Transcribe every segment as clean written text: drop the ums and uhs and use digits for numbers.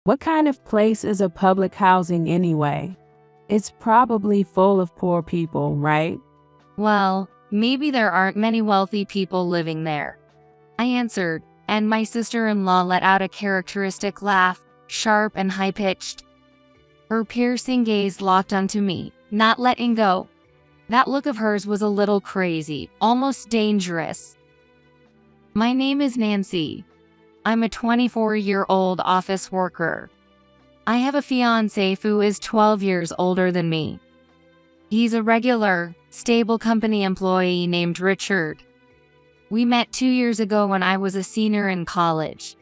What kind of place is a public housing anyway? It's probably full of poor people, right? Well, maybe there aren't many wealthy people living there, I answered, and my sister-in-law let out a characteristic laugh, sharp and high-pitched. Her piercing gaze locked onto me, not letting go. That look of hers was a little crazy, almost dangerous. My name is Nancy. I'm a 24-year-old office worker. I have a fiance who is 12 years older than me. He's a regular, stable company employee named Richard. We met 2 years ago when I was a senior in college.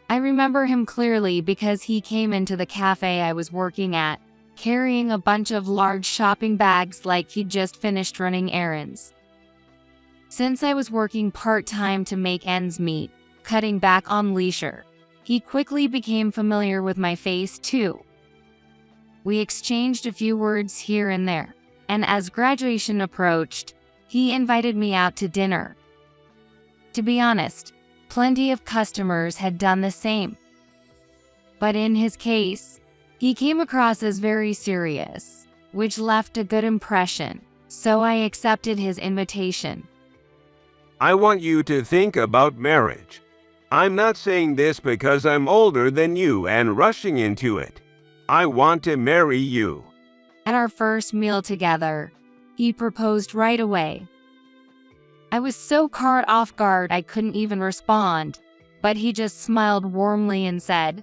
I remember him clearly because he came into the cafe I was working at, carrying a bunch of large shopping bags like he'd just finished running errands. Since I was working part-time to make ends meet, cutting back on leisure, he quickly became familiar with my face too. We exchanged a few words here and there, and as graduation approached, he invited me out to dinner. To be honest, plenty of customers had done the same. But in his case, he came across as very serious, which left a good impression, so I accepted his invitation. I want you to think about marriage. I'm not saying this because I'm older than you and rushing into it. I want to marry you. At our first meal together, he proposed right away. I was so caught off guard I couldn't even respond, but he just smiled warmly and said,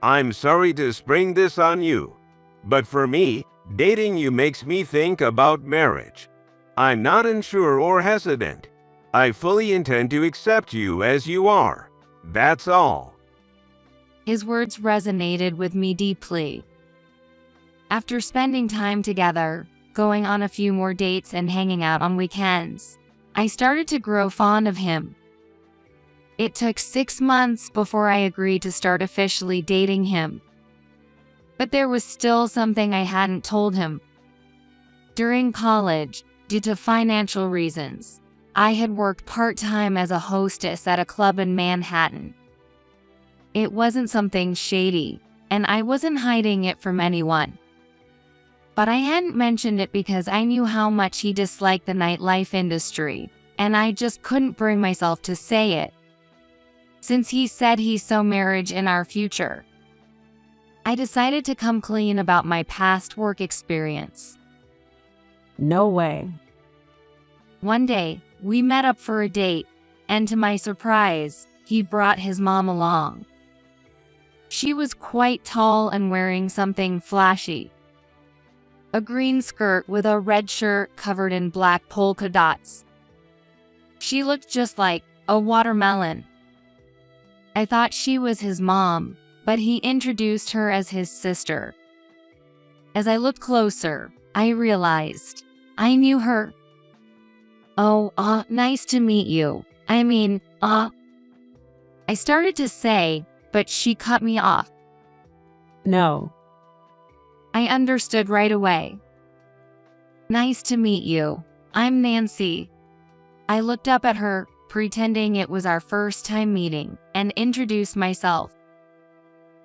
I'm sorry to spring this on you, but for me, dating you makes me think about marriage. I'm not unsure or hesitant. I fully intend to accept you as you are. That's all. His words resonated with me deeply. After spending time together, going on a few more dates and hanging out on weekends, I started to grow fond of him. It took 6 months before I agreed to start officially dating him. But there was still something I hadn't told him. During college, due to financial reasons, I had worked part-time as a hostess at a club in Manhattan. It wasn't something shady, and I wasn't hiding it from anyone. But I hadn't mentioned it because I knew how much he disliked the nightlife industry, and I just couldn't bring myself to say it. Since he said he saw marriage in our future, I decided to come clean about my past work experience. No way. One day, we met up for a date, and to my surprise, he brought his mom along. She was quite tall and wearing something flashy. A green skirt with a red shirt covered in black polka dots. She looked just like a watermelon. I thought she was his mom, but he introduced her as his sister. As I looked closer, I realized I knew her. Oh, nice to meet you. I started to say, but she cut me off. No. I understood right away. Nice to meet you. I'm Nancy. I looked up at her, pretending it was our first time meeting, and introduced myself.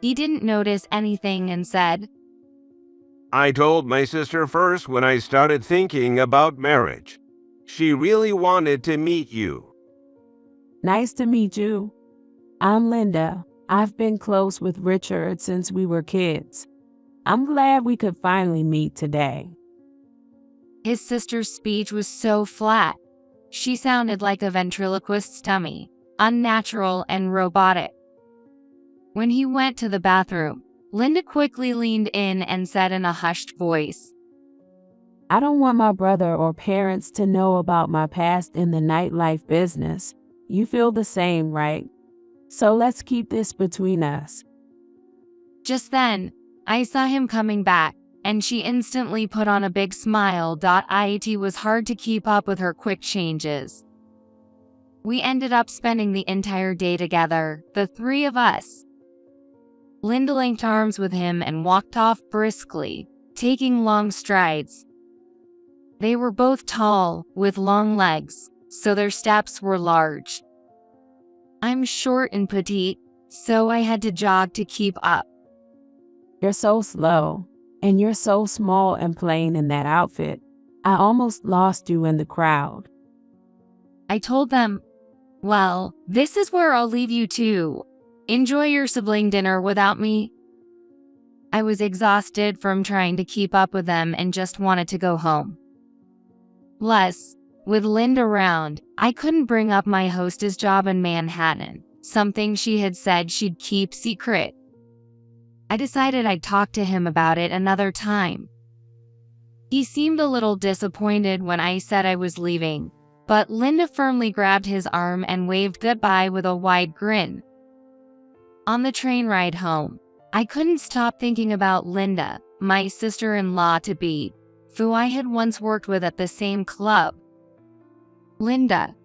He didn't notice anything and said, I told my sister first when I started thinking about marriage. She really wanted to meet you. Nice to meet you. I'm Linda. I've been close with Richard since we were kids. I'm glad we could finally meet today. His sister's speech was so flat. She sounded like a ventriloquist's dummy, unnatural and robotic. When he went to the bathroom, Linda quickly leaned in and said in a hushed voice, I don't want my brother or parents to know about my past in the nightlife business. You feel the same, right? So let's keep this between us. Just then, I saw him coming back, and she instantly put on a big smile. It was hard to keep up with her quick changes. We ended up spending the entire day together, the three of us. Linda linked arms with him and walked off briskly, taking long strides. They were both tall, with long legs, so their steps were large. I'm short and petite, so I had to jog to keep up. You're so slow, and you're so small and plain in that outfit. I almost lost you in the crowd. I told them, "Well, this is where I'll leave you too. Enjoy your sibling dinner without me." I was exhausted from trying to keep up with them and just wanted to go home. Plus, with Linda around, I couldn't bring up my hostess job in Manhattan, something she had said she'd keep secret. I decided I'd talk to him about it another time. He seemed a little disappointed when I said I was leaving, but Linda firmly grabbed his arm and waved goodbye with a wide grin. On the train ride home, I couldn't stop thinking about Linda, my sister-in-law-to-be, who I had once worked with at the same club. Linda.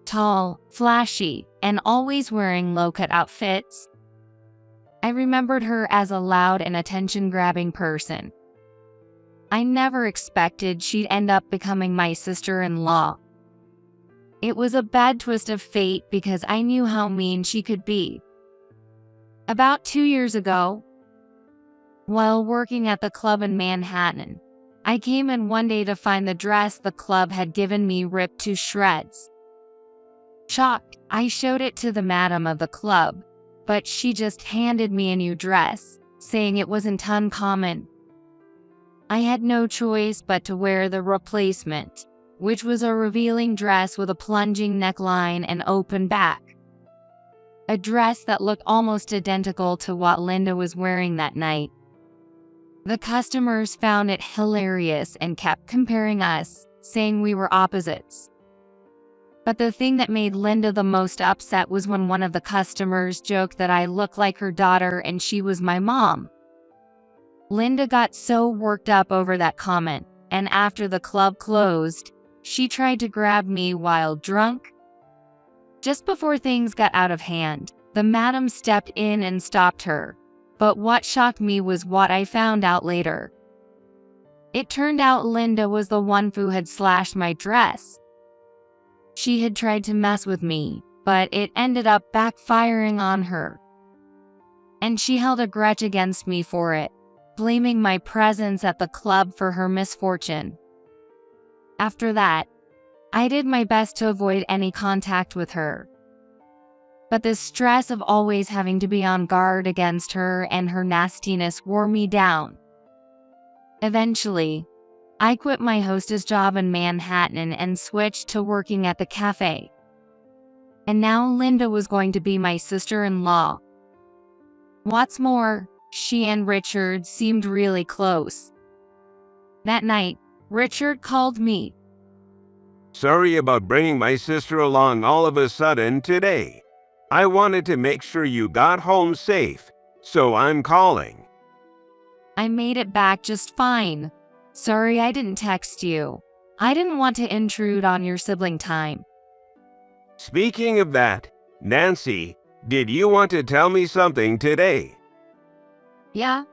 Tall, flashy, and always wearing low-cut outfits. I remembered her as a loud and attention-grabbing person. I never expected she'd end up becoming my sister-in-law. It was a bad twist of fate because I knew how mean she could be. About 2 years ago, while working at the club in Manhattan, I came in one day to find the dress the club had given me ripped to shreds. Shocked, I showed it to the madam of the club, but she just handed me a new dress, saying it wasn't uncommon. I had no choice but to wear the replacement, which was a revealing dress with a plunging neckline and open back. A dress that looked almost identical to what Linda was wearing that night. The customers found it hilarious and kept comparing us, saying we were opposites. But the thing that made Linda the most upset was when one of the customers joked that I looked like her daughter and she was my mom. Linda got so worked up over that comment, and after the club closed, she tried to grab me while drunk. Just before things got out of hand, the madam stepped in and stopped her. But what shocked me was what I found out later. It turned out Linda was the one who had slashed my dress. She had tried to mess with me, but it ended up backfiring on her. And she held a grudge against me for it, blaming my presence at the club for her misfortune. After that, I did my best to avoid any contact with her. But the stress of always having to be on guard against her and her nastiness wore me down. Eventually, I quit my hostess job in Manhattan and switched to working at the cafe. And now Linda was going to be my sister-in-law. What's more, she and Richard seemed really close. That night, Richard called me. Sorry about bringing my sister along all of a sudden today. I wanted to make sure you got home safe, so I'm calling. I made it back just fine. Sorry I didn't text you. I didn't want to intrude on your sibling time. Speaking of that, Nancy, did you want to tell me something today? Yeah.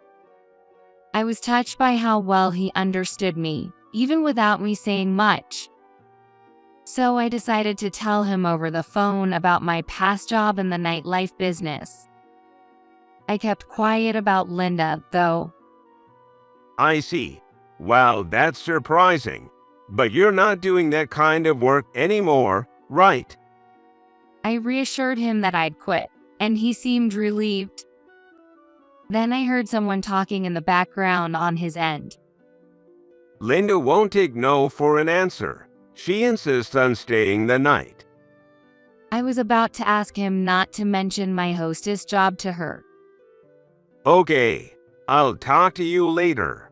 I was touched by how well he understood me, even without me saying much. So I decided to tell him over the phone about my past job in the nightlife business. I kept quiet about Linda, though. I see. Wow, that's surprising. But you're not doing that kind of work anymore, right? I reassured him that I'd quit, and he seemed relieved. Then I heard someone talking in the background on his end. Linda won't take no for an answer. She insists on staying the night. I was about to ask him not to mention my hostess job to her. Okay, I'll talk to you later.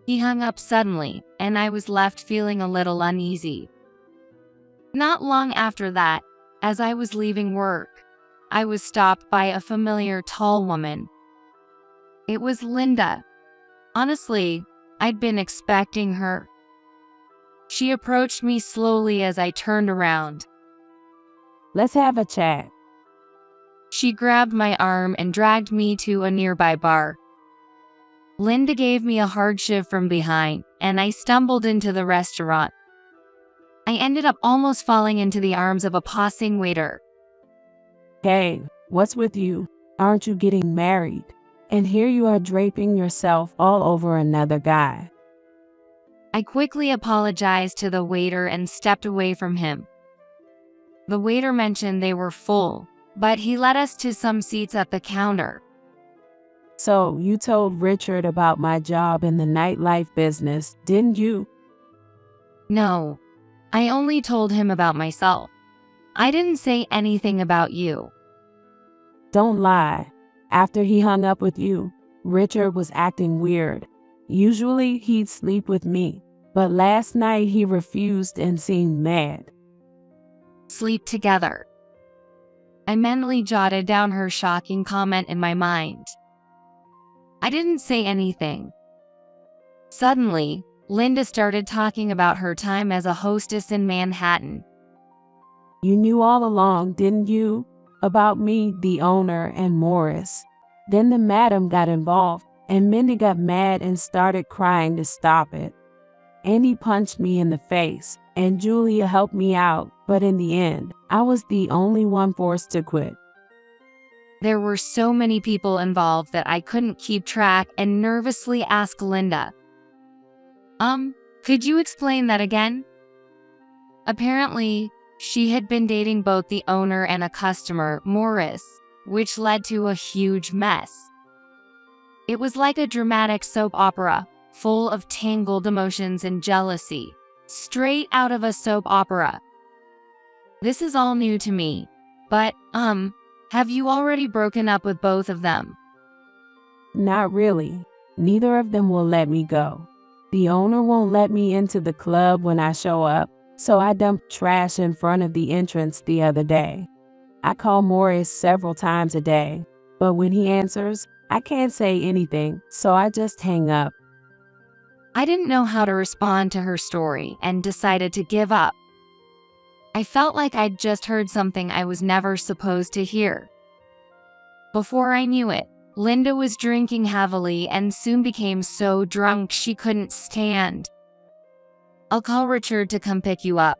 He hung up suddenly, and I was left feeling a little uneasy. Not long after that, as I was leaving work, I was stopped by a familiar tall woman. It was Linda. Honestly, I'd been expecting her. She approached me slowly as I turned around. Let's have a chat. She grabbed my arm and dragged me to a nearby bar. Linda gave me a hard shove from behind, and I stumbled into the restaurant. I ended up almost falling into the arms of a passing waiter. Hey, What's with you? Aren't you getting married? And here you are draping yourself all over another guy. I quickly apologized to the waiter and stepped away from him. The waiter mentioned they were full, but he led us to some seats at the counter. So, you told Richard about my job in the nightlife business, didn't you? No, I only told him about myself. I didn't say anything about you. Don't lie. After he hung up with you, Richard was acting weird. Usually he'd sleep with me, but last night he refused and seemed mad. Sleep together. I mentally jotted down her shocking comment in my mind. I didn't say anything. Suddenly, Linda started talking about her time as a hostess in Manhattan. You knew all along, didn't you? About me, the owner, and Morris. Then the madam got involved, and Mindy got mad and started crying to stop it. Andy punched me in the face, and Julia helped me out, but in the end, I was the only one forced to quit. There were so many people involved that I couldn't keep track and nervously asked Linda, could you explain that again? Apparently, she had been dating both the owner and a customer, Morris, which led to a huge mess. It was like a dramatic soap opera, full of tangled emotions and jealousy, straight out of a soap opera. This is all new to me, but, have you already broken up with both of them? Not really. Neither of them will let me go. The owner won't let me into the club when I show up, so I dumped trash in front of the entrance the other day. I call Morris several times a day, but when he answers, I can't say anything, so I just hang up. I didn't know how to respond to her story and decided to give up. I felt like I'd just heard something I was never supposed to hear. Before I knew it, Linda was drinking heavily and soon became so drunk she couldn't stand. I'll call Richard to come pick you up.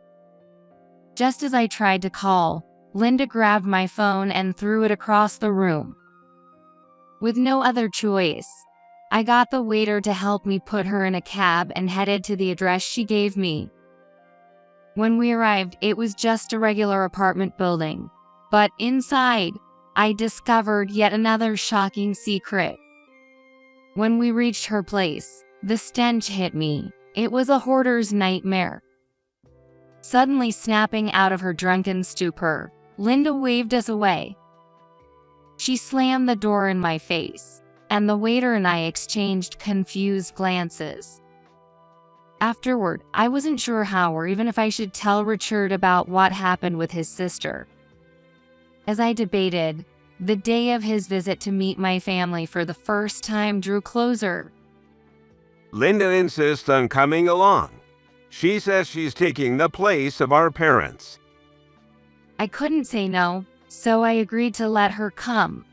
Just as I tried to call, Linda grabbed my phone and threw it across the room. With no other choice, I got the waiter to help me put her in a cab and headed to the address she gave me. When we arrived, it was just a regular apartment building, but inside, I discovered yet another shocking secret. When we reached her place, the stench hit me. It was a hoarder's nightmare. Suddenly snapping out of her drunken stupor, Linda waved us away. She slammed the door in my face, and the waiter and I exchanged confused glances. Afterward, I wasn't sure how or even if I should tell Richard about what happened with his sister. As I debated, the day of his visit to meet my family for the first time drew closer. Linda insists on coming along. She says she's taking the place of our parents. I couldn't say no, so I agreed to let her come.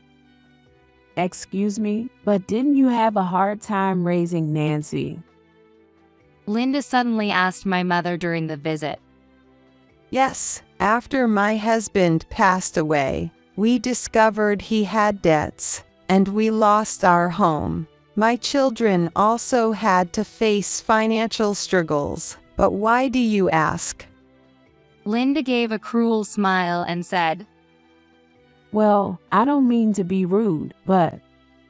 Excuse me, but didn't you have a hard time raising Nancy? Linda suddenly asked my mother during the visit. Yes, after my husband passed away, we discovered he had debts, and we lost our home. My children also had to face financial struggles. But why do you ask? Linda gave a cruel smile and said, Well, I don't mean to be rude, but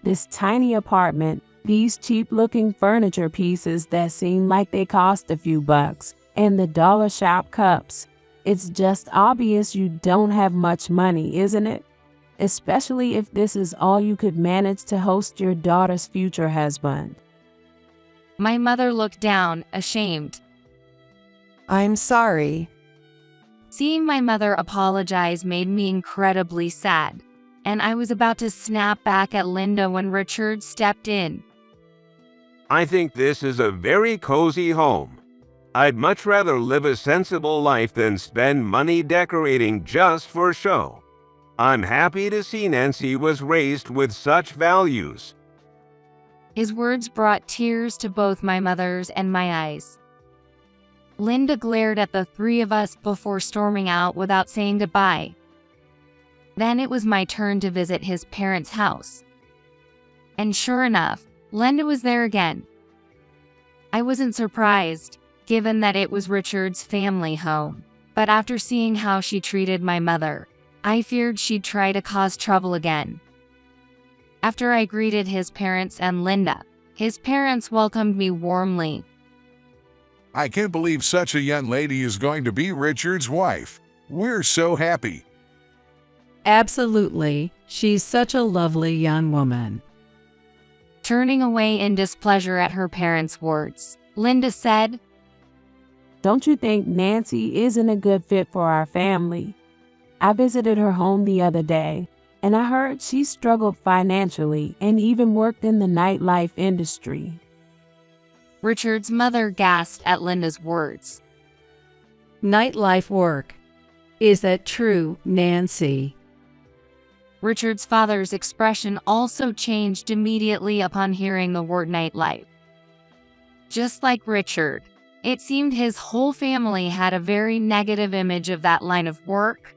this tiny apartment, these cheap-looking furniture pieces that seem like they cost a few bucks, and the dollar shop cups, it's just obvious you don't have much money, isn't it? Especially if this is all you could manage to host your daughter's future husband. My mother looked down, ashamed. I'm sorry. Seeing my mother apologize made me incredibly sad, and I was about to snap back at Linda when Richard stepped in. I think this is a very cozy home. I'd much rather live a sensible life than spend money decorating just for show. I'm happy to see Nancy was raised with such values. His words brought tears to both my mother's and my eyes. Linda glared at the three of us before storming out without saying goodbye. Then it was my turn to visit his parents' house. And sure enough, Linda was there again. I wasn't surprised, given that it was Richard's family home, but after seeing how she treated my mother, I feared she'd try to cause trouble again. After I greeted his parents and Linda, his parents welcomed me warmly. I can't believe such a young lady is going to be Richard's wife. We're so happy. Absolutely. She's such a lovely young woman. Turning away in displeasure at her parents' words, Linda said, "Don't you think Nancy isn't a good fit for our family? I visited her home the other day, and I heard she struggled financially and even worked in the nightlife industry." Richard's mother gasped at Linda's words. Nightlife work. Is that true, Nancy? Richard's father's expression also changed immediately upon hearing the word nightlife. Just like Richard, it seemed his whole family had a very negative image of that line of work.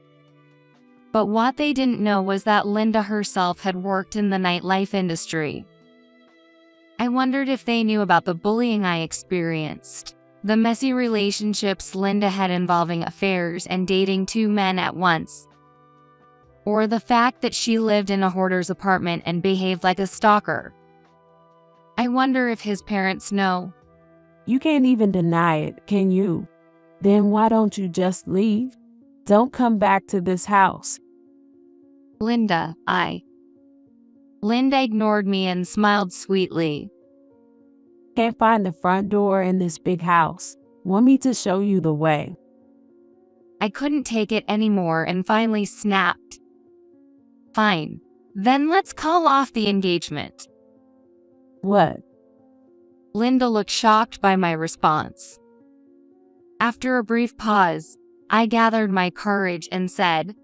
But what they didn't know was that Linda herself had worked in the nightlife industry. I wondered if they knew about the bullying I experienced, the messy relationships Linda had involving affairs and dating two men at once, or the fact that she lived in a hoarder's apartment and behaved like a stalker. I wonder if his parents know. You can't even deny it, can you? Then why don't you just leave? Don't come back to this house. Linda ignored me and smiled sweetly. Can't find the front door in this big house. Want me to show you the way? I couldn't take it anymore and finally snapped. Fine. Then let's call off the engagement. What? Linda looked shocked by my response. After a brief pause, I gathered my courage and said,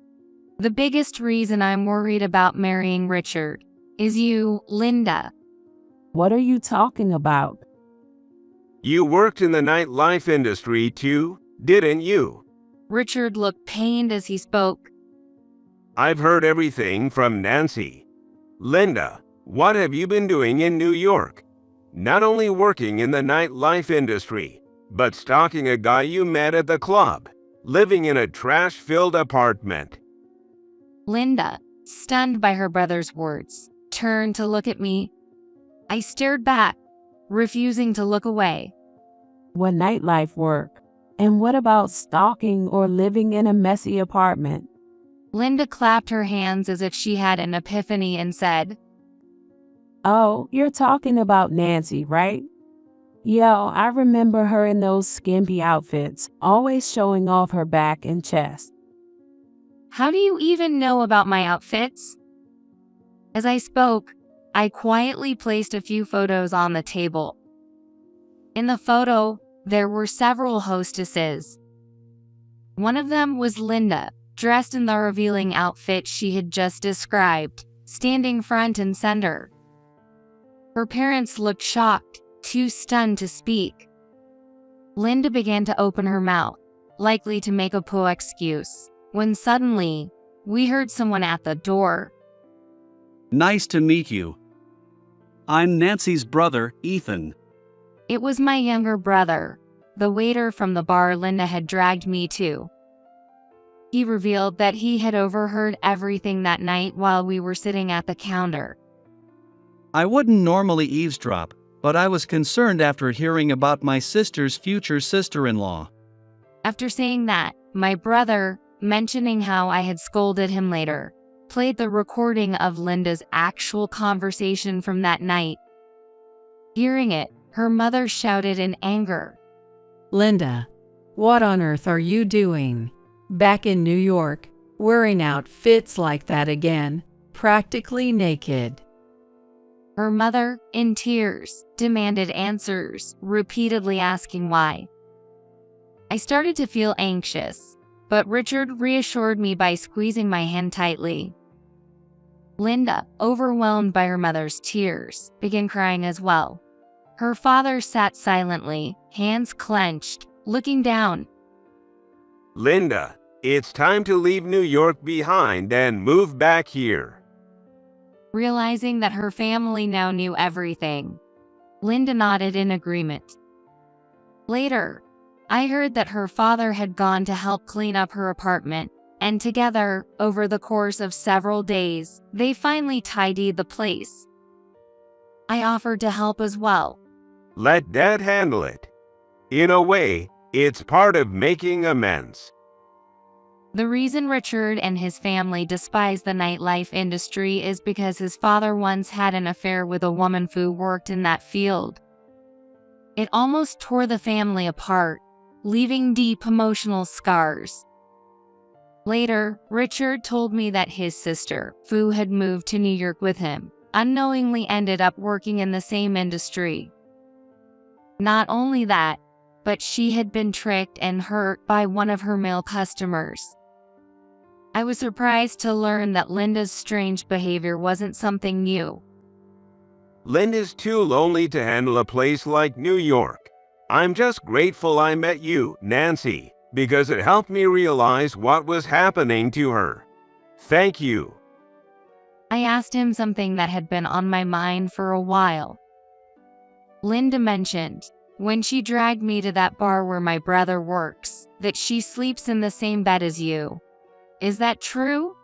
"The biggest reason I'm worried about marrying Richard is you, Linda." What are you talking about? You worked in the nightlife industry too, didn't you? Richard looked pained as he spoke. I've heard everything from Nancy. Linda, what have you been doing in New York? Not only working in the nightlife industry, but stalking a guy you met at the club, living in a trash-filled apartment. Linda, stunned by her brother's words, turned to look at me. I stared back, refusing to look away. What nightlife work? And what about stalking or living in a messy apartment? Linda clapped her hands as if she had an epiphany and said, Oh, you're talking about Nancy, right? Yo, I remember her in those skimpy outfits, always showing off her back and chest. "How do you even know about my outfits?" As I spoke, I quietly placed a few photos on the table. In the photo, there were several hostesses. One of them was Linda, dressed in the revealing outfit she had just described, standing front and center. Her parents looked shocked, too stunned to speak. Linda began to open her mouth, likely to make a poor excuse, when suddenly, we heard someone at the door. Nice to meet you. I'm Nancy's brother, Ethan. It was my younger brother, the waiter from the bar Linda had dragged me to. He revealed that he had overheard everything that night while we were sitting at the counter. I wouldn't normally eavesdrop, but I was concerned after hearing about my sister's future sister-in-law. After saying that, my brother, mentioning how I had scolded him later, played the recording of Linda's actual conversation from that night. Hearing it, her mother shouted in anger. Linda, what on earth are you doing? Back in New York, wearing outfits like that again, practically naked. Her mother, in tears, demanded answers, repeatedly asking why. I started to feel anxious, but Richard reassured me by squeezing my hand tightly. Linda, overwhelmed by her mother's tears, began crying as well. Her father sat silently, hands clenched, looking down. Linda, It's time to leave New York behind and move back here. Realizing that her family now knew everything, Linda nodded in agreement. Later, I heard that her father had gone to help clean up her apartment, and together, over the course of several days, they finally tidied the place. I offered to help as well. Let Dad handle it. In a way, it's part of making amends. The reason Richard and his family despise the nightlife industry is because his father once had an affair with a woman who worked in that field. It almost tore the family apart, leaving deep emotional scars. Later, Richard told me that his sister, who had moved to New York with him, unknowingly ended up working in the same industry. Not only that, but she had been tricked and hurt by one of her male customers. I was surprised to learn that Linda's strange behavior wasn't something new. Linda's too lonely to handle a place like New York. I'm just grateful I met you, Nancy, because it helped me realize what was happening to her. Thank you. I asked him something that had been on my mind for a while. Linda mentioned, when she dragged me to that bar where my brother works, that she sleeps in the same bed as you. Is that true?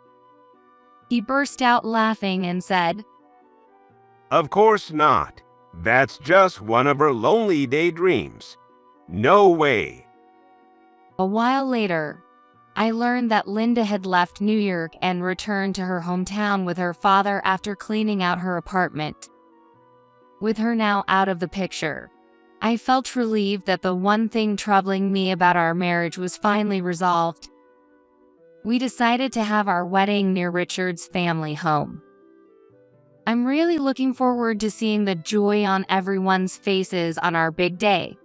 He burst out laughing and said, Of course not. That's just one of her lonely daydreams. No way. A while later, I learned that Linda had left New York and returned to her hometown with her father after cleaning out her apartment. With her now out of the picture, I felt relieved that the one thing troubling me about our marriage was finally resolved. We decided to have our wedding near Richard's family home. I'm really looking forward to seeing the joy on everyone's faces on our big day.